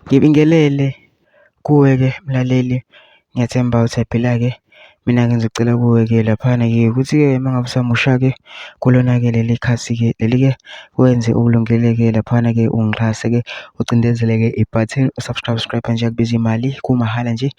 Ngibingelele kuwe-ke mlaleli, ngiyathemba uthaphila-ke. Mina-ke ngizocela kuwe-ke laphana-ke ukuthi-ke uma ngabe usamusha-ke kulona-ke leli khasi-ke leli-ke wenze ukulungele-ke laphana-ke ungixhase-ke ucindezele-ke i-button usubscribe nje kubiza imali kumahhala nje.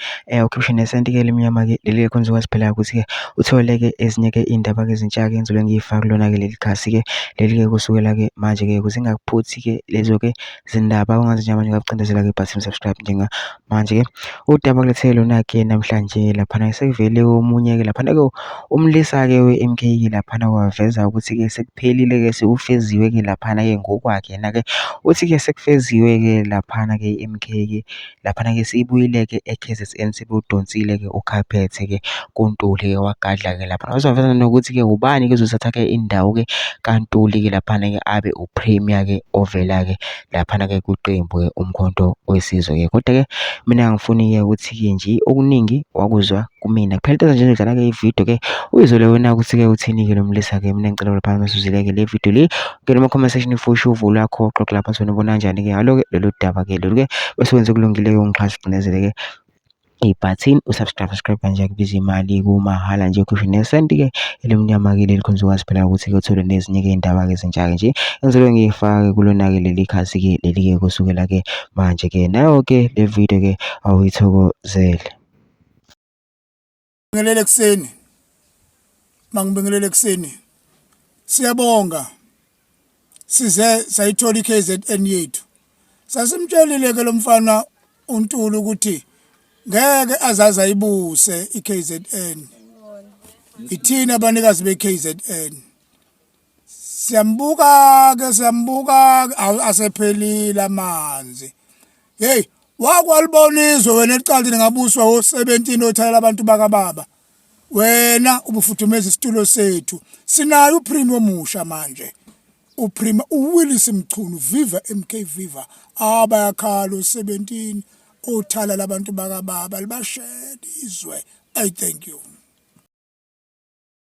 Ukhiphe nesenti-ke lemnyama-ke leli-ke kwenza ukwazi phela ukuthi-ke uthole-ke ezinye-ke iy'ndaba-ke ezintsha-ke engizobe ngiy'faka kulona-ke leli khasi-ke leli-ke kusukela-ke manje-ke ukuze ingakuphuthi-ke lezo-ke zindaba ongazi njengamanje ngakucindezela-ke i-button subscribe njengamanje-ke. Udaba kulethele lona-ke namhlanje laphana sekuvele omunye-ke laphana-ke umlisa-ke we-M_K-ke laphana waveza ukuthi-ke sekuphelile-ke sekufeziwe-ke laphana-ke ngokwakhe yena-ke uthi-ke sekufeziwe-ke laphana-ke i-M_K-ke laphana-ke siyibuyile-ke e-K_Z_N sebewudonsile-ke ukhaphethe-ke kuNtuli-ke wagadla-ke laphana. Waveza nokuthi-ke ubani-ke ozothatha-ke indawo-ke kaNtuli-ke laphana-ke abe u-premier-ke ovela-ke laphana-ke kwiqembu-ke Umkhonto Wesizwe-ke. Kodwa-ke mina ngifuni-ke ukuthi-ke nje okuningi wakuzwa kumina kuphela into nje ngidlala-ke ividiyo-ke uyizwele wena ukuthi-ke uthini-ke lo mlisa-ke. Mina ngicela lapha masuzile-ke le video le ngene ema-comment section fusha uvu lakho xoxa lapha sona ubona kanjani-ke ngalo-ke lolu daba-ke lolu-ke bese wenze kulungile-ke ungixhase ucinezele-ke i-button usubscribe nje kubiza imali kumahhala nje ukhiphe nesenti-ke elimnyama-ke leli khonza ukwazi phela ukuthi-ke uthole nezinye-ke iy'ndaba-ke ezintsha-ke nje engizobe ngiyifake kulona-ke leli khasi-ke leli-ke kusukela-ke manje-ke nayo-ke le video-ke awuyithokozele. Ngibingelele ekuseni, mangibingelele ekuseni. Siyabonga. Size sayithola i-K_Z_N yethu. Sasimtshelile-ke lo mfana uNtuli ukuthi ngeke azaze ayibuse i-K_Z_N. Ithina abanikazi be-K_Z_N. Siyambuka-ke asephelile amanzi. Hey, wakwalibona izwe wena elicaleni ngabuswa wo-17 othalela abantu bakababa. Wena ubufuthumeza isitulo sethu. Sinayo uPrimo omusha manje. uPrima uWillis Mchunu viva MK viva abayakhala u17 othala labantu bakababa libashela izwe. I thank you.